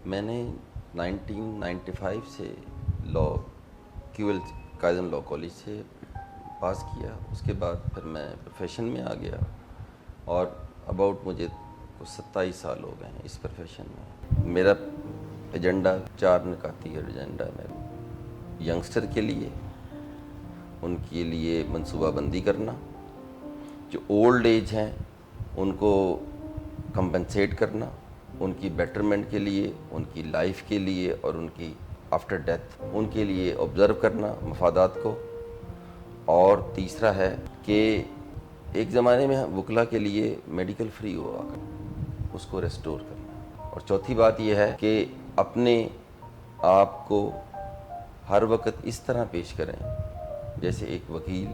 میں نے 1995 سے لا QL قائدم لا کالج سے پاس کیا. اس کے بعد پھر میں پروفیشن میں آ گیا اور اباؤٹ مجھے 27 سال ہو گئے ہیں اس پروفیشن میں. میرا ایجنڈا 4 نکاتی ایجنڈا ہے میرا. ینگسٹر کے لیے ان کے لیے منصوبہ بندی کرنا, جو اولڈ ایج ہیں ان کو کمپنسیٹ کرنا, ان کی بیٹرمنٹ کے لیے, ان کی لائف کے لیے اور ان کی آفٹر ڈیتھ ان کے لیے آبزرو کرنا مفادات کو. اور تیسرا ہے کہ ایک زمانے میں وکلا کے لیے میڈیکل فری ہوا کرنا, اس کو ریسٹور کرنا. اور چوتھی بات یہ ہے کہ اپنے آپ کو ہر وقت اس طرح پیش کریں جیسے ایک وکیل,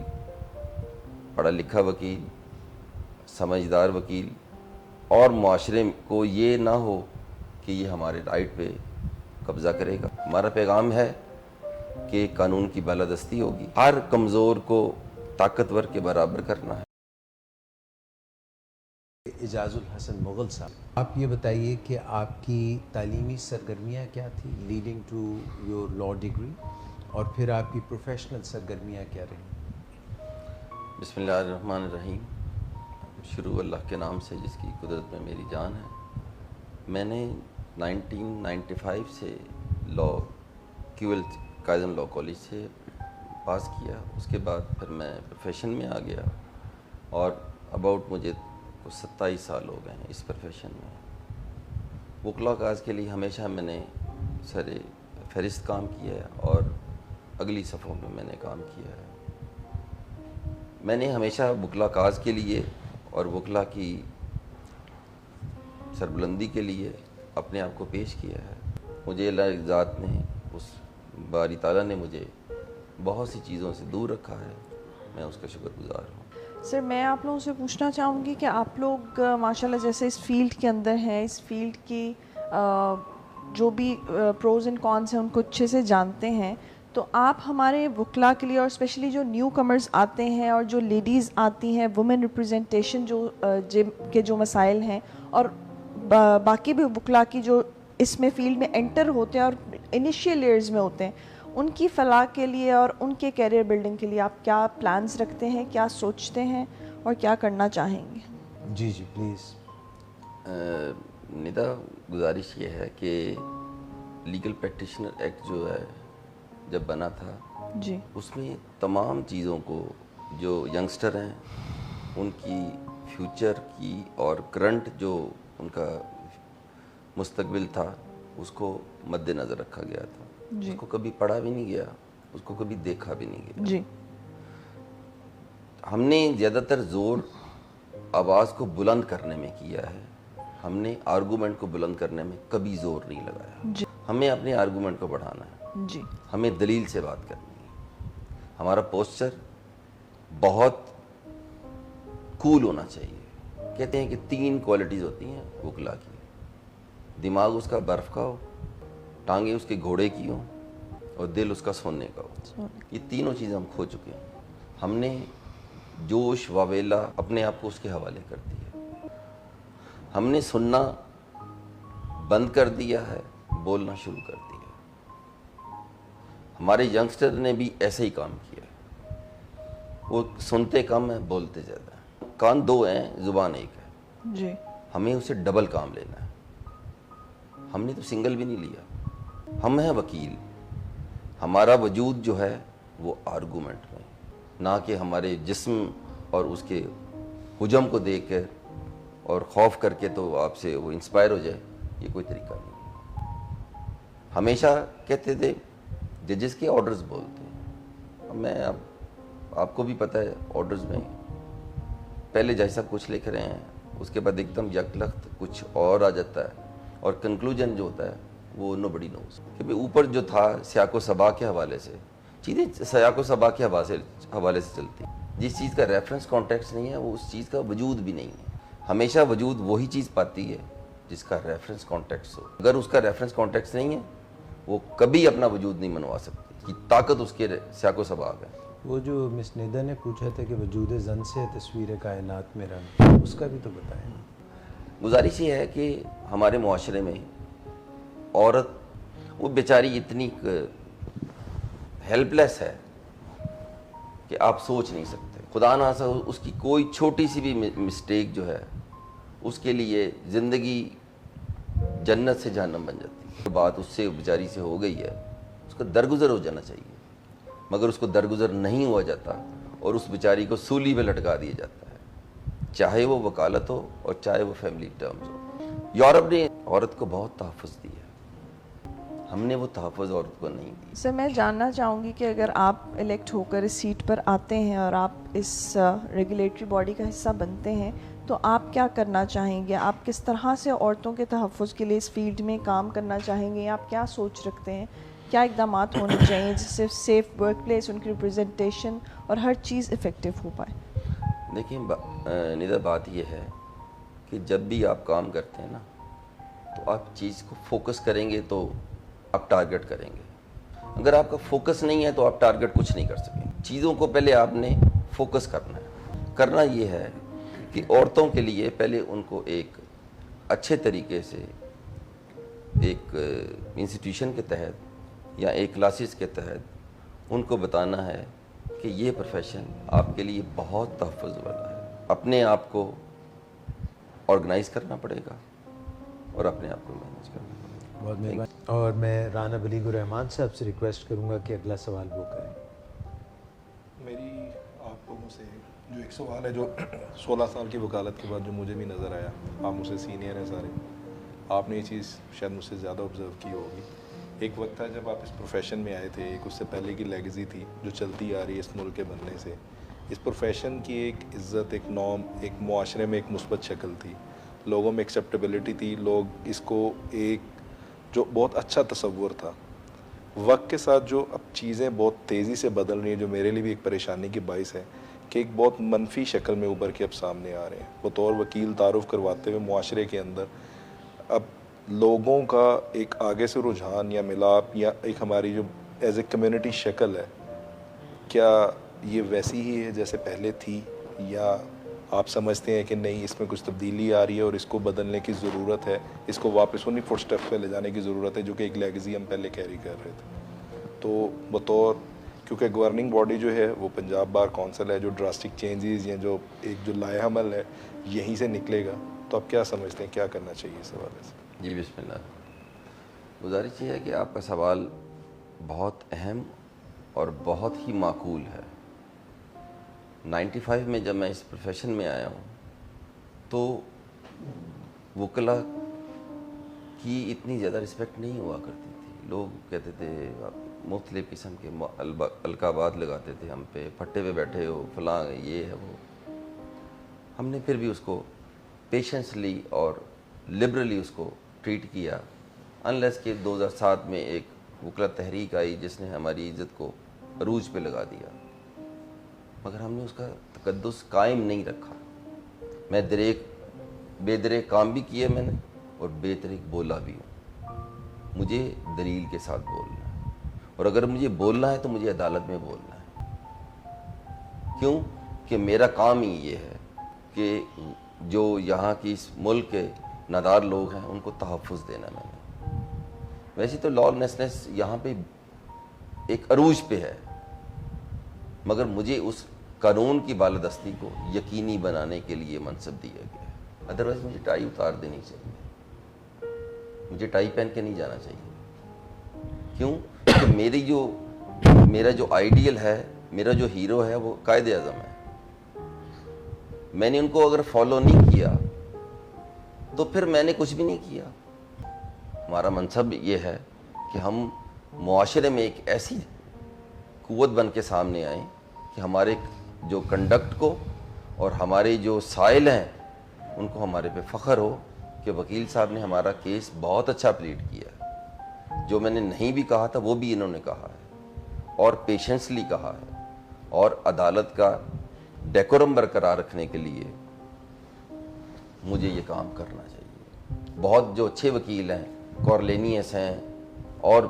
پڑھا لکھا وکیل, سمجھدار وکیل, اور معاشرے کو یہ نہ ہو کہ یہ ہمارے رائٹ پہ قبضہ کرے گا. ہمارا پیغام ہے کہ قانون کی بالادستی ہوگی, ہر کمزور کو طاقتور کے برابر کرنا ہے. اعجاز الحسن مغل صاحب, آپ یہ بتائیے کہ آپ کی تعلیمی سرگرمیاں کیا تھی leading to your law degree, اور پھر آپ کی پروفیشنل سرگرمیاں کیا رہیں؟ بسم اللہ الرحمن الرحیم. شروع اللہ کے نام سے جس کی قدرت میں میری جان ہے. میں نے 1995 سے لا QL قائدم لا کالج سے پاس کیا. اس کے بعد پھر میں پروفیشن میں آ گیا اور اباؤٹ مجھے 27 سال ہو گئے ہیں اس پروفیشن میں. وکلا کاز کے لیے ہمیشہ میں نے سر فہرست کام کیا ہے اور اگلی صفوں میں میں نے کام کیا ہے. میں نے ہمیشہ وکلا کاز کے لیے اور وکلا کی سربلندی کے لیے اپنے آپ کو پیش کیا ہے. مجھے اللہ ذات نے, اس باری تعالیٰ نے مجھے بہت سی چیزوں سے دور رکھا ہے, میں اس کا شکر گزار ہوں. سر میں آپ لوگوں سے پوچھنا چاہوں گی کہ آپ لوگ ماشاءاللہ جیسے اس فیلڈ کے اندر ہیں, اس فیلڈ کی جو بھی پروز اینڈ کونس ہیں ان کو اچھے سے جانتے ہیں, تو آپ ہمارے وکلا کے لیے اور اسپیشلی جو نیو کمرز آتے ہیں اور جو لیڈیز آتی ہیں, وومن ریپرزنٹیشن جو کے جو مسائل ہیں, اور باقی بھی وکلا کی جو اس میں فیلڈ میں انٹر ہوتے ہیں اور انیشیل ایئرز میں ہوتے ہیں, ان کی فلاح کے لیے اور ان کے کیریئر بلڈنگ کے لیے آپ کیا پلانز رکھتے ہیں, کیا سوچتے ہیں اور کیا کرنا چاہیں گے؟ جی جی پلیز. ندا, گزارش یہ ہے کہ لیگل پریکٹیشنر ایکٹ جو ہے جب بنا تھا جی, اس میں تمام چیزوں کو جو ینگسٹر ہیں ان کی فیوچر کی اور کرنٹ جو ان کا مستقبل تھا اس کو مد نظر رکھا گیا تھا. جی, اس کو کبھی پڑھا بھی نہیں گیا, اس کو کبھی دیکھا بھی نہیں گیا. جی, ہم نے زیادہ تر زور آواز کو بلند کرنے میں کیا ہے, ہم نے آرگومنٹ کو بلند کرنے میں کبھی زور نہیں لگایا. جی, ہمیں اپنے آرگومنٹ کو بڑھانا ہے, جی, ہمیں دلیل سے بات کرنی ہے. ہمارا پوسچر بہت کول ہونا چاہیے. کہتے ہیں کہ 3 کوالٹیز ہوتی ہیں وکلا کی, دماغ اس کا برف کا ہو, ٹانگیں اس کے گھوڑے کی ہوں اور دل اس کا سونے کا ہو. یہ تینوں چیزیں ہم کھو چکے ہیں. ہم نے جوش واویلا اپنے آپ کو اس کے حوالے کر دیا. ہم نے سننا بند کر دیا ہے, بولنا شروع کر دیا. ہمارے ینگسٹر نے بھی ایسے ہی کام کیا ہے, وہ سنتے کم ہیں, بولتے زیادہ ہیں. کان 2 ہیں, زبان 1 ہے. جی, ہمیں اسے ڈبل کام لینا ہے. ہم نے تو سنگل بھی نہیں لیا. ہم ہیں وکیل, ہمارا وجود جو ہے وہ آرگومنٹ میں, نہ کہ ہمارے جسم اور اس کے حجم کو دیکھ کر اور خوف کر کے تو آپ سے وہ انسپائر ہو جائے. یہ کوئی طریقہ نہیں ہے. ہمیشہ کہتے تھے ججز کے آرڈرز بولتے ہیں. میں آپ کو بھی پتہ ہے آرڈرز میں پہلے جیسا کچھ لکھ رہے ہیں, اس کے بعد ایک دم یکلخت کچھ اور آ جاتا ہے, اور کنکلوژن جو ہوتا ہے وہ نو بڈی نوز. کہ اوپر جو تھا سیاق و سباق کے حوالے سے چیزیں سیاق و سباق کے حوالے سے چلتی. جس چیز کا ریفرنس کانٹیکسٹ نہیں ہے وہ اس چیز کا وجود بھی نہیں ہے. ہمیشہ وجود وہی چیز پاتی ہے جس کا ریفرنس کانٹیکسٹ ہو. اگر اس کا ریفرنس کانٹیکسٹ نہیں ہے وہ کبھی اپنا وجود نہیں منوا سکتی. کی طاقت اس کے سیاق و سباق ہے. وہ جو مس ندا نے پوچھا تھا کہ وجود زن سے تصویر کائنات میں رنگ, اس کا بھی تو بتائیں. گزارش یہ ہے کہ ہمارے معاشرے میں عورت وہ بیچاری اتنی ہیلپ لیس ہے کہ آپ سوچ نہیں سکتے. خدا نہ اس کی کوئی چھوٹی سی بھی مسٹیک جو ہے اس کے لیے زندگی جنت سے جہنم بن جاتی ہے. بات اس سے بیچاری سے ہو گئی ہے, اس کو درگزر ہو جانا چاہیے, مگر اس کو درگزر نہیں ہوا جاتا اور اس بیچاری کو سولی پہ لٹکا دیا جاتا ہے, چاہے وہ وکالت ہو اور چاہے وہ فیملی ٹرمز ہو. یورپ نے عورت کو بہت تحفظ دیا, ہم نے وہ تحفظ عورت کو نہیں دی. سر میں جاننا چاہوں گی کہ اگر آپ الیکٹ ہو کر اس سیٹ پر آتے ہیں اور آپ اس ریگولیٹری باڈی کا حصہ بنتے ہیں تو آپ کیا کرنا چاہیں گے؟ آپ کس طرح سے عورتوں کے تحفظ کے لیے اس فیلڈ میں کام کرنا چاہیں گے؟ آپ کیا سوچ رکھتے ہیں, کیا اقدامات ہونے چاہیے جس سے سیف ورک پلیس, ان کی ریپرزنٹیشن اور ہر چیز افیکٹو ہو پائے؟ دیکھیں ندا, بات یہ ہے کہ جب بھی آپ کام کرتے ہیں نا تو آپ چیز کو فوکس کریں گے تو آپ ٹارگٹ کریں گے. اگر آپ کا فوکس نہیں ہے تو آپ ٹارگٹ کچھ نہیں کر سکیں. چیزوں کو پہلے آپ نے فوکس کرنا ہے. کرنا یہ ہے کہ عورتوں کے لیے پہلے ان کو ایک اچھے طریقے سے ایک انسٹیٹیوشن کے تحت یا ایک کلاسز کے تحت ان کو بتانا ہے کہ یہ پروفیشن آپ کے لیے بہت تحفظ والا ہے. اپنے آپ کو آرگنائز کرنا پڑے گا اور اپنے آپ کو مینیج کرنا پڑے گا. بہت مہربانی. اور میں رانا بلیغ الرحمان صاحب سے ریکویسٹ کروں گا کہ اگلا سوال وہ کریں. میری آپ لوگوں سے جو ایک سوال ہے جو 16 سال کی وکالت کے بعد جو مجھے بھی نظر آیا, آپ مجھ سے سینئر ہیں سارے, آپ نے یہ چیز شاید مجھ سے زیادہ آبزرو کی ہوگی. ایک وقت تھا جب آپ اس پروفیشن میں آئے تھے, ایک اس سے پہلے کی لیگزی تھی جو چلتی آ رہی ہے اس ملک کے بننے سے. اس پروفیشن کی ایک عزت, ایک نام, ایک معاشرے میں ایک مثبت شکل تھی, لوگوں میں ایکسیپٹیبلٹی تھی, لوگ اس کو ایک جو بہت اچھا تصور تھا. وقت کے ساتھ جو اب چیزیں بہت تیزی سے بدل رہی ہیں, جو میرے لیے بھی ایک پریشانی کی باعث ہے کہ ایک بہت منفی شکل میں ابھر کے اب سامنے آ رہے ہیں. بطور وکیل تعارف کرواتے ہوئے معاشرے کے اندر اب لوگوں کا ایک آگے سے رجحان یا ملاپ یا ایک ہماری جو ایز اے کمیونٹی شکل ہے, کیا یہ ویسی ہی ہے جیسے پہلے تھی, یا آپ سمجھتے ہیں کہ نہیں اس میں کچھ تبدیلی آ رہی ہے اور اس کو بدلنے کی ضرورت ہے, اس کو واپس انہیں فٹ اسٹیپ پہ لے جانے کی ضرورت ہے جو کہ ایک لیگزی ہم پہلے کیری کر رہے تھے؟ تو بطور, کیونکہ گورننگ باڈی جو ہے وہ پنجاب بار کونسل ہے, جو ڈراسٹک چینجز یا جو ایک جو لائے عمل ہے یہیں سے نکلے گا, تو آپ کیا سمجھتے ہیں کیا کرنا چاہیے اس حوالے سے؟ جی بسم اللہ. گزارش یہ ہے کہ آپ کا سوال بہت اہم اور بہت ہی معقول ہے. 95 میں جب میں اس پروفیشن میں آیا ہوں تو وکلا کی اتنی زیادہ رسپیکٹ نہیں ہوا کرتی تھی. لوگ کہتے تھے, مختلف قسم کے القابات لگاتے تھے ہم پہ, پھٹے پہ بیٹھے ہو, فلاں یہ ہے وہ. ہم نے پھر بھی اس کو پیشنسلی اور لبرلی اس کو ٹریٹ کیا, انلیس کہ 2007 میں ایک وکلا تحریک آئی جس نے ہماری عزت کو عروج پہ لگا دیا, مگر ہم نے اس کا تقدس قائم نہیں رکھا. میں بے دریک کام بھی کیے میں نے اور بے طریق بولا بھی ہوں. مجھے دلیل کے ساتھ بولنا ہے, اور اگر مجھے بولنا ہے تو مجھے عدالت میں بولنا ہے. کیوں کہ میرا کام ہی یہ ہے کہ جو یہاں کی اس ملک کے نادار لوگ ہیں ان کو تحفظ دینا. میں نے ویسے تو لا لیسنس یہاں پہ ایک عروج پہ ہے, مگر مجھے اس قانون کی بالادستی کو یقینی بنانے کے لیے منصب دیا گیا ہے. ادروائز مجھے ٹائی اتار دینی چاہیے, مجھے ٹائی پہن کے نہیں جانا چاہیے. کیوں کہ میرا جو آئیڈیل ہے, میرا جو ہیرو ہے وہ قائد اعظم ہے. میں نے ان کو اگر فالو نہیں کیا تو پھر میں نے کچھ بھی نہیں کیا. ہمارا منصب یہ ہے کہ ہم معاشرے میں ایک ایسی قوت بن کے سامنے آئیں کہ ہمارے جو کنڈکٹ کو اور ہمارے جو سائل ہیں ان کو ہمارے پہ فخر ہو کہ وکیل صاحب نے ہمارا کیس بہت اچھا پلیڈ کیا ہے. جو میں نے نہیں بھی کہا تھا وہ بھی انہوں نے کہا ہے اور پیشنسلی کہا ہے, اور عدالت کا ڈیکورم برقرار رکھنے کے لیے مجھے یہ کام کرنا چاہیے. بہت جو اچھے وکیل ہیں, کورلینیس ہیں اور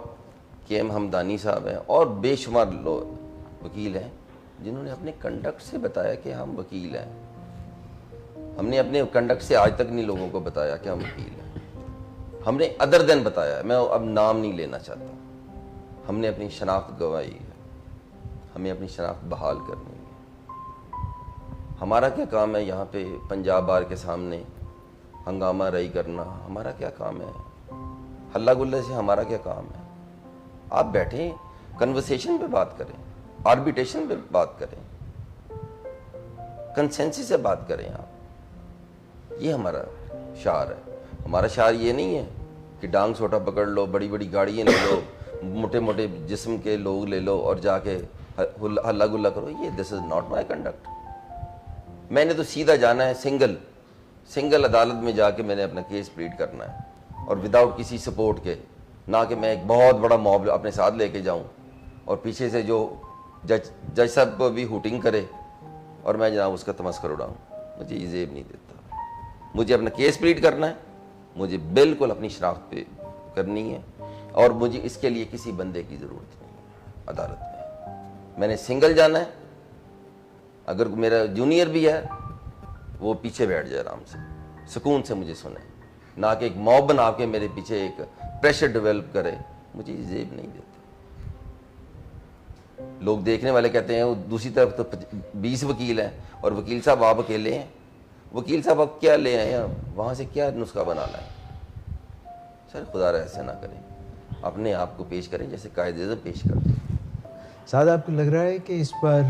کے ایم ہمدانی صاحب ہیں اور بے شمار وکیل ہیں جنہوں نے اپنے کنڈکٹ سے بتایا کہ ہم وکیل ہیں. ہم نے اپنے کنڈکٹ سے آج تک نہیں لوگوں کو بتایا کہ ہم وکیل ہیں. ہم نے ادر دین بتایا, میں اب نام نہیں لینا چاہتا, ہم نے اپنی شناخت گنوائی ہے, ہمیں اپنی شناخت بحال کرنی ہے. ہمارا کیا کام ہے یہاں پہ پنجاب بار کے سامنے ہنگامہ رئی کرنا؟ ہمارا کیا کام ہے؟ ہلا گلے سے ہمارا کیا کام ہے؟ آپ بیٹھیں, کنورسیشن پہ بات کریں, آربیٹریشن پہ بات کریں, کنسنسس سے بات کریں آپ. یہ ہمارا شعار ہے. ہمارا شعار یہ نہیں ہے کہ ڈانگ سوٹا پکڑ لو, بڑی بڑی گاڑیاں لے لو, موٹے موٹے جسم کے لوگ لے لو اور جا کے ہلا گلا کرو. یہ دس از ناٹ مائی کنڈکٹ. میں نے تو سیدھا جانا ہے سنگل عدالت میں جا کے میں نے اپنا کیس پلیڈ کرنا ہے, اور وداؤٹ کسی سپورٹ کے. نہ کہ میں ایک بہت بڑا موب اپنے ساتھ لے کے جاؤں اور پیچھے سے جو جج صاحب کو بھی ہوٹنگ کرے اور میں جناب اس کا تمسخر اڑاؤں. مجھے یہ زیب نہیں دیتا. مجھے اپنا کیس پلیڈ کرنا ہے, مجھے بالکل اپنی شناخت پہ کرنی ہے, اور مجھے اس کے لیے کسی بندے کی ضرورت نہیں ہے عدالت میں. میں نے سنگل جانا ہے. اگر میرا جونیئر بھی ہے وہ پیچھے بیٹھ جائے آرام سے, سکون سے مجھے سنے, نہ کہ ایک موب بنا کے میرے پیچھے ایک پریشر ڈیولپ کرے. مجھے یہ زیب نہیں دیتا. لوگ دیکھنے والے کہتے ہیں وہ دوسری طرف تو 20 وکیل ہیں اور وکیل صاحب آپ اکیلے ہیں. وکیل صاحب آپ کیا لے آئے ہیں وہاں سے, کیا نسخہ بنانا ہے؟ سر خدا رہا ایسے نہ کریں, اپنے آپ کو پیش کریں جیسے قائد اعظم پیش کرتے ہیں. سعد, آپ کو لگ رہا ہے کہ اس بار,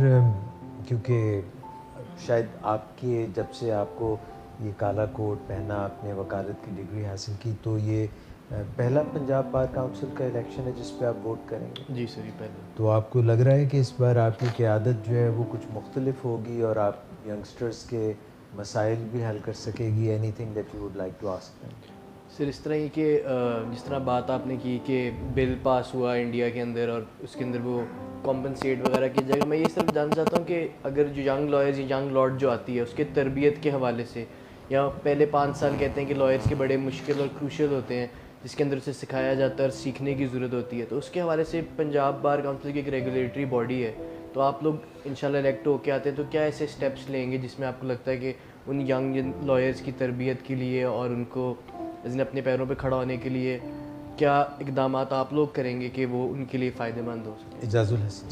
کیونکہ شاید آپ کے جب سے آپ کو یہ کالا کوٹ پہنا, آپ نے وکالت کی ڈگری حاصل کی, تو یہ پہلا پنجاب بار کاؤنسل کا الیکشن ہے جس پہ آپ ووٹ کریں گے؟ جی سر, یہ پہلے. تو آپ کو لگ رہا ہے کہ اس بار آپ کی قیادت جو ہے وہ کچھ مختلف ہوگی اور آپ ینگسٹرز کے مسائل بھی حل کر سکے گی؟ Anything that you would like to ask them? Sir اس طرح ہی کہ جس طرح بات آپ نے کی کہ بل پاس ہوا انڈیا کے اندر اور اس کے اندر وہ کمپنسیٹ وغیرہ کی جگہ, میں یہ صرف جاننا چاہتا ہوں کہ اگر جو ینگ لائرز یا ینگ لارڈ جو آتی ہے اس کے تربیت کے حوالے سے, یا پہلے 5 سال کہتے ہیں کہ لائرز کے بڑے مشکل اور کروشل ہوتے ہیں جس کے اندر اسے سکھایا جاتا ہے اور سیکھنے کی ضرورت ہوتی ہے, تو اس کے حوالے سے پنجاب بار کاؤنسل کی ایک ریگولیٹری باڈی ہے, تو آپ لوگ انشاءاللہ الیکٹ ہو کے آتے ہیں, تو کیا ایسے اسٹیپس لیں گے جس میں آپ کو لگتا ہے کہ ان ینگ لائرز کی تربیت کے لیے اور ان کو اپنے پیروں پہ کھڑا ہونے کے لیے کیا اقدامات آپ لوگ کریں گے کہ وہ ان کے لیے فائدہ مند ہو سکے؟ اعجاز الحسن.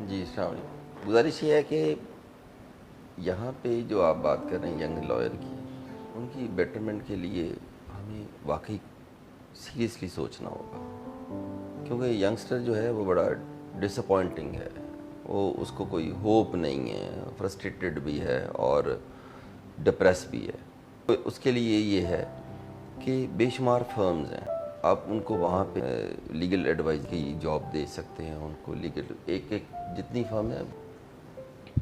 جی السلام علیکم. گزارش یہ ہے کہ یہاں پہ جو آپ بات کر رہے ہیں ینگ لائر کی, ان کی بیٹرمنٹ کے لیے ہمیں واقعی سیریسلی سوچنا ہوگا, کیونکہ ینگسٹر جو ہے وہ بڑا ڈس اپوائنٹنگ ہے. وہ اس کو کوئی ہوپ نہیں ہے, فرسٹریٹڈ بھی ہے اور ڈپریس بھی ہے. اس کے لیے یہ ہے کہ بے شمار فرمز ہیں, آپ ان کو وہاں پہ لیگل ایڈوائز کی جاب دے سکتے ہیں. ان کو لیگل ایک جتنی فرم ہے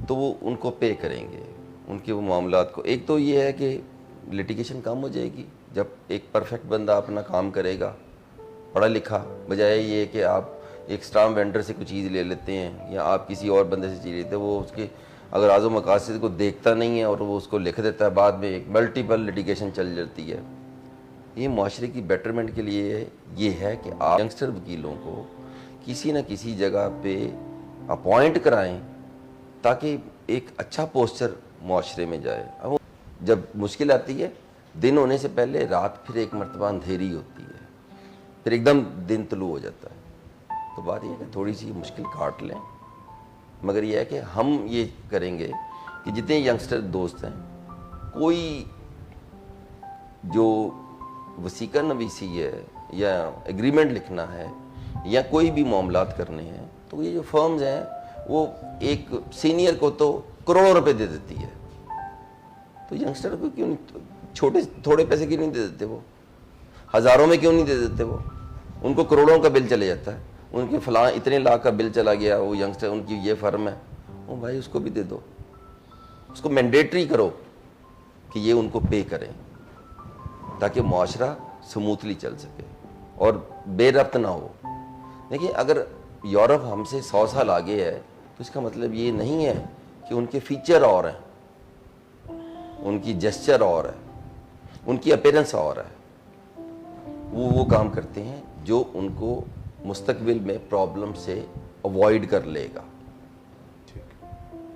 تو وہ ان کو پے کریں گے ان کے وہ معاملات کو. ایک تو یہ ہے کہ لٹیگیشن کم ہو جائے گی جب ایک پرفیکٹ بندہ اپنا کام کرے گا, پڑھا لکھا, بجائے یہ کہ آپ ایک اسٹام وینڈر سے کوئی چیز لے لیتے ہیں یا آپ کسی اور بندے سے چیز لیتے ہیں, وہ اس کے اگر اعظم مقاصد کو دیکھتا نہیں ہے اور وہ اس کو لکھ دیتا ہے, بعد میں ایک ملٹیپل لٹیگیشن چل جاتی ہے. یہ معاشرے کی بیٹرمنٹ کے لیے یہ ہے کہ آپ ینگسٹر وکیلوں کو کسی نہ کسی جگہ پہ اپوائنٹ کرائیں تاکہ ایک اچھا پوسچر معاشرے میں جائے. اب جب مشکل آتی ہے دن ہونے سے پہلے رات پھر ایک مرتبہ اندھیری ہوتی ہے, پھر ایک دم دن طلوع ہو جاتا ہے. تو بات یہ ہے کہ تھوڑی سی مشکل کاٹ لیں, مگر یہ ہے کہ ہم یہ کریں گے کہ جتنے ینگسٹر دوست ہیں, کوئی جو وثیقہ نویسی ہے یا ایگریمنٹ لکھنا ہے یا کوئی بھی معاملات کرنے ہیں, تو یہ جو فرمز ہیں وہ ایک سینئر کو تو کروڑوں روپے دے دیتی ہے, تو ینگسٹر کو کیوں نہیں تھوڑے پیسے کیوں نہیں دے دیتے, وہ ہزاروں میں کیوں نہیں دے دیتے, وہ ان کو کروڑوں کا بل چلے جاتا ہے, ان کے فلاں اتنے لاکھ کا بل چلا گیا, وہ ینگسٹر ان کی یہ فرم ہے, وہ بھائی اس کو بھی دے دو, اس کو مینڈیٹری کرو کہ یہ ان کو پے کریں تاکہ معاشرہ سموتھلی چل سکے اور بے ربط نہ ہو. دیکھیے اگر یورپ ہم سے 100 سال آگے ہے تو اس کا مطلب یہ نہیں ہے کہ ان کے فیچر اور ہیں, ان کی جسچر اور ہے, ان کی اپیرنس اور ہے. وہ کام کرتے ہیں جو ان کو مستقبل میں پرابلم سے اوائڈ کر لے گا.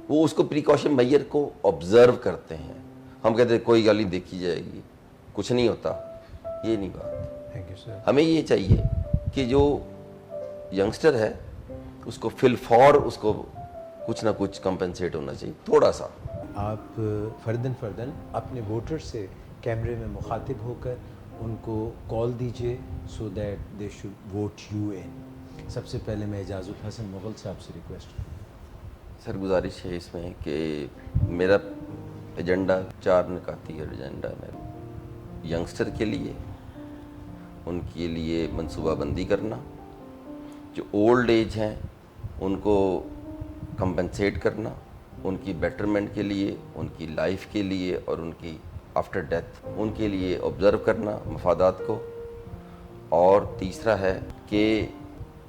وہ اس کو پریکاشن میئر کو آبزرو کرتے ہیں. ہم کہتے ہیں کوئی گالی دیکھی جائے گی, کچھ نہیں ہوتا, یہ نہیں بات. you, sir. ہمیں یہ چاہیے کہ جو ینگسٹر ہے اس کو فل فور اس کو کچھ نہ کچھ کمپنسیٹ ہونا چاہیے تھوڑا سا. آپ فرداً اپنے ووٹر سے کیمرے میں مخاطب ہو کر ان کو کال دیجئے so that they should vote you in. سب سے پہلے میں اعجاز الحسن مغل صاحب سے ریکویسٹ کروں. سر گزارش ہے اس میں کہ میرا ایجنڈا 4 نکاتی ایجنڈا ہے میرا. ینگسٹر کے لیے ان کے لیے منصوبہ بندی کرنا, جو اولڈ ایج ہیں ان کو کمپنسیٹ کرنا, ان کی بیٹرمنٹ کے لیے, ان کی لائف کے لیے اور ان کی آفٹر ڈیتھ ان کے لیے آبزرو کرنا مفادات کو. اور تیسرا ہے کہ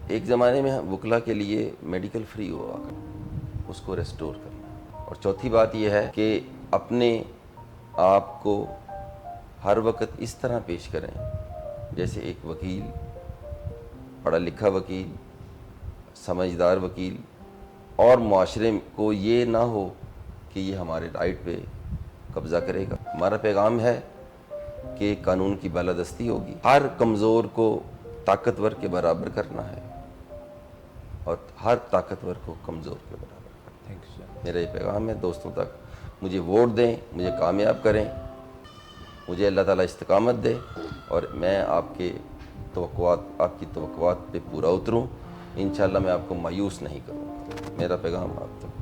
ایک زمانے میں وکلا کے لیے میڈیکل فری ہوا کرنا, اس کو ریسٹور کرنا. اور چوتھی بات یہ ہے کہ اپنے آپ کو ہر وقت اس طرح پیش کریں جیسے ایک وکیل, پڑھا لکھا وکیل, سمجھدار وکیل, اور معاشرے کو یہ نہ ہو کہ یہ ہمارے رائٹ پہ قبضہ کرے گا. ہمارا پیغام ہے کہ قانون کی بالادستی ہوگی, ہر کمزور کو طاقتور کے برابر کرنا ہے اور ہر طاقتور کو کمزور کے برابر کرنا. Thank you sir. میرا یہ پیغام ہے دوستوں تک. مجھے ووٹ دیں, مجھے کامیاب کریں, مجھے اللہ تعالیٰ استقامت دے اور میں آپ کی توقعات پہ پورا اتروں. انشاءاللہ میں آپ کو مایوس نہیں کروں گا. میرا پیغام آپ تک